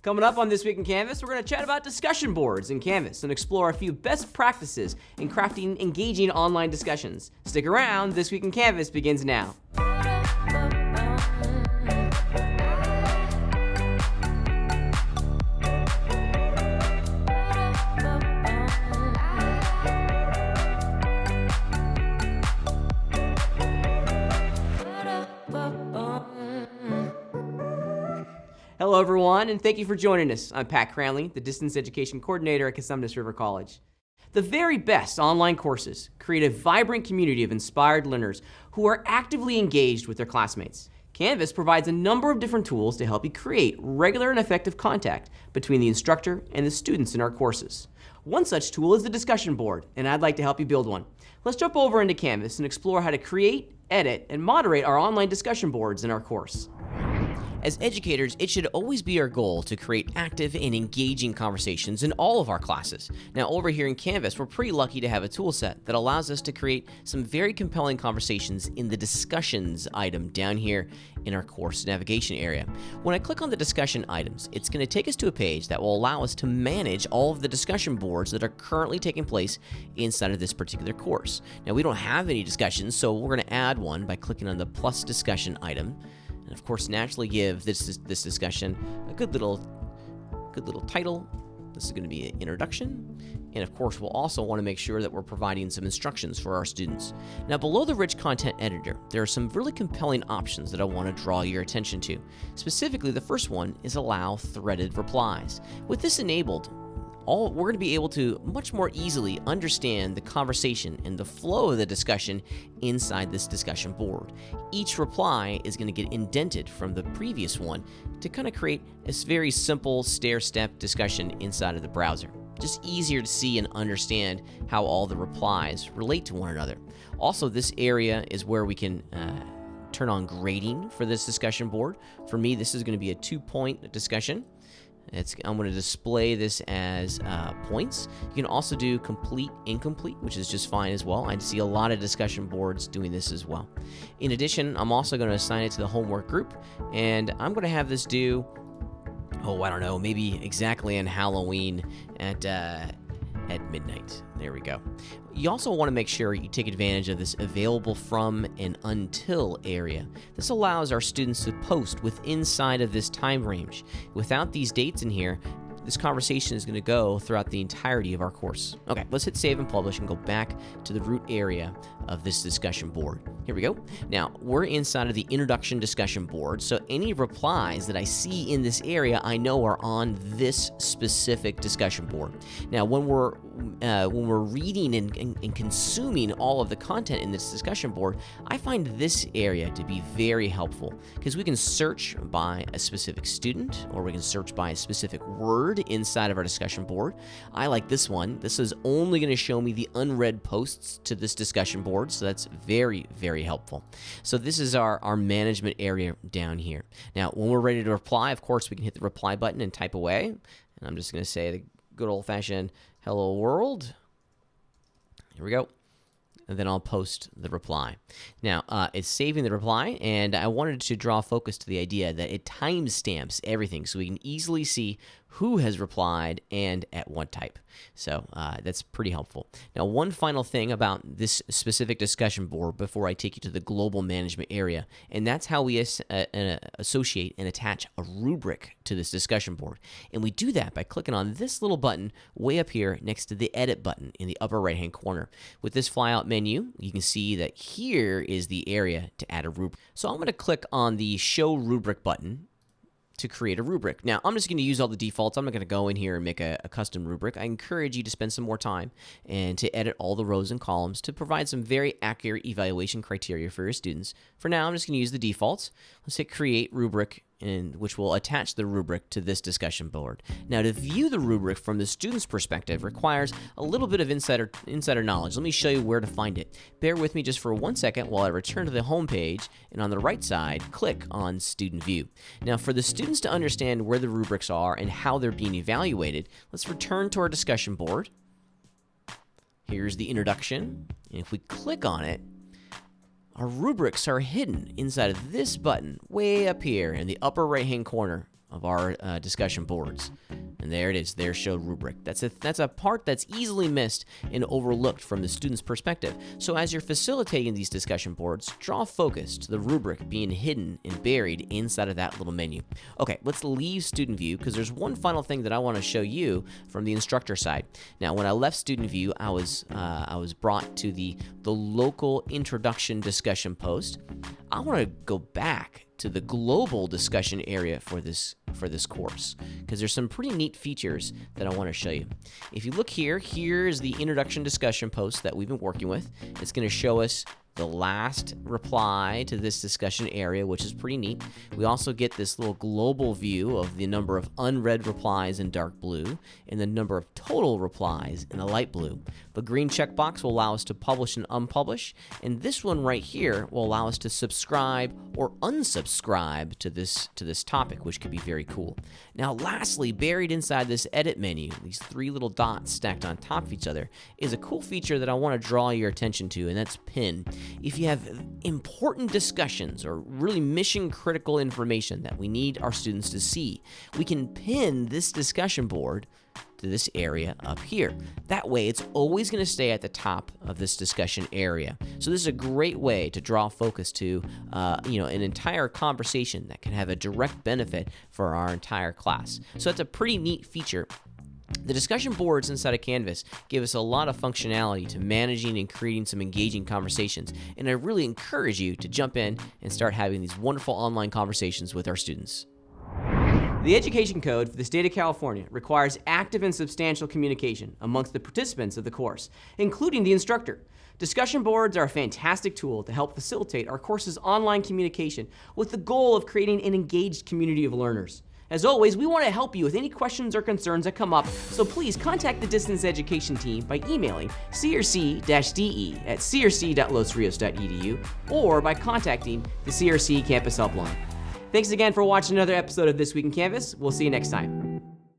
Coming up on This Week in Canvas, we're going to chat about discussion boards in Canvas and explore a few best practices in crafting engaging online discussions. Stick around, This Week in Canvas begins now. Hello, everyone, and thank you for joining us. I'm Pat Cranley, the Distance Education Coordinator at Cosumnes River College. The very best online courses create a vibrant community of inspired learners who are actively engaged with their classmates. Canvas provides a number of different tools to help you create regular and effective contact between the instructor and the students in our courses. One such tool is the discussion board, and I'd like to help you build one. Let's jump over into Canvas and explore how to create, edit, and moderate our online discussion boards in our course. As educators, it should always be our goal to create active and engaging conversations in all of our classes. Now, over here in Canvas, we're pretty lucky to have a tool set that allows us to create some very compelling conversations in the discussions item down here in our course navigation area. When I click on the discussion items, it's going to take us to a page that will allow us to manage all of the discussion boards that are currently taking place inside of this particular course. Now, we don't have any discussions, so we're going to add one by clicking on the plus discussion item. And of course, naturally give this discussion a good little title. This is going to be an introduction. And of course, we'll also want to make sure that we're providing some instructions for our students. Now, below the rich content editor, there are some really compelling options that I want to draw your attention to. Specifically, the first one is allow threaded replies. With this enabled, we're going to be able to much more easily understand the conversation and the flow of the discussion inside this discussion board. Each reply is going to get indented from the previous one to kind of create a very simple stair-step discussion inside of the browser. Just easier to see and understand how all the replies relate to one another. Also, this area is where we can turn on grading for this discussion board. For me, this is going to be a 2-point discussion. I'm going to display this as points. You can also do complete, incomplete, which is just fine as well. I see a lot of discussion boards doing this as well. In addition, I'm also going to assign it to the homework group, and I'm going to have this due, I don't know, maybe exactly on Halloween at midnight. There we go. You also want to make sure you take advantage of this available from and until area. This allows our students to post inside of this time range. Without these dates in here, this conversation is going to go throughout the entirety of our course. Okay, let's hit save and publish and go back to the root area of this discussion board. Here we go. Now, we're inside of the introduction discussion board, so any replies that I see in this area, I know are on this specific discussion board. Now, when we're reading and consuming all of the content in this discussion board, I find this area to be very helpful because we can search by a specific student, or we can search by a specific word inside of our discussion board. I like this one. This is only going to show me the unread posts to this discussion board, so that's very, very helpful. So this is our management area down here. Now, when we're ready to reply, of course, we can hit the reply button and type away. And I'm just going to say the good old-fashioned hello world. Here we go. And then I'll post the reply. Now, it's saving the reply, and I wanted to draw focus to the idea that it timestamps everything so we can easily see who has replied and at what type. So that's pretty helpful. Now, one final thing about this specific discussion board before I take you to the global management area, and that's how we associate and attach a rubric to this discussion board. And we do that by clicking on this little button way up here next to the edit button in the upper right-hand corner. With this flyout menu, you can see that here is the area to add a rubric. So I'm going to click on the show rubric button to create a rubric. Now, I'm just going to use all the defaults. I'm not going to go in here and make a custom rubric. I encourage you to spend some more time and to edit all the rows and columns to provide some very accurate evaluation criteria for your students. For now, I'm just going to use the defaults. Let's hit create rubric, which will attach the rubric to this discussion board. Now, to view the rubric from the student's perspective requires a little bit of insider knowledge. Let me show you where to find it. Bear with me just for 1 second while I return to the home page, and on the right side, click on Student View. Now, for the students to understand where the rubrics are and how they're being evaluated, let's return to our discussion board. Here's the introduction, and if we click on it, our rubrics are hidden inside of this button way up here in the upper right-hand corner of our discussion boards. And there it is, their show rubric. That's a part that's easily missed and overlooked from the student's perspective. So as you're facilitating these discussion boards, draw focus to the rubric being hidden and buried inside of that little menu. Okay, let's leave student view because there's one final thing that I want to show you from the instructor side. Now, when I left student view, I was brought to the local introduction discussion post. I want to go back to the global discussion area for this course because there's some pretty neat features that I want to show you. If you look here, here's the introduction discussion post that we've been working with. It's going to show us the last reply to this discussion area, which is pretty neat. We also get this little global view of the number of unread replies in dark blue and the number of total replies in the light blue. The green checkbox will allow us to publish and unpublish, and this one right here will allow us to subscribe or unsubscribe to this topic, which could be very cool. Now, lastly, buried inside this edit menu, these three little dots stacked on top of each other, is a cool feature that I want to draw your attention to, and that's pin. If you have important discussions or really mission critical information that we need our students to see, we can pin this discussion board to this area up here. That way, it's always going to stay at the top of this discussion area. So this is a great way to draw focus to an entire conversation that can have a direct benefit for our entire class. So that's a pretty neat feature. The discussion boards inside of Canvas give us a lot of functionality to managing and creating some engaging conversations, and I really encourage you to jump in and start having these wonderful online conversations with our students. The Education Code for the state of California requires active and substantial communication amongst the participants of the course, including the instructor. Discussion boards are a fantastic tool to help facilitate our course's online communication with the goal of creating an engaged community of learners. As always, we want to help you with any questions or concerns that come up, so please contact the Distance Education team by emailing CRC-DE at crc.losrios.edu or by contacting the CRC Campus Helpline. Thanks again for watching another episode of This Week in Canvas. We'll see you next time.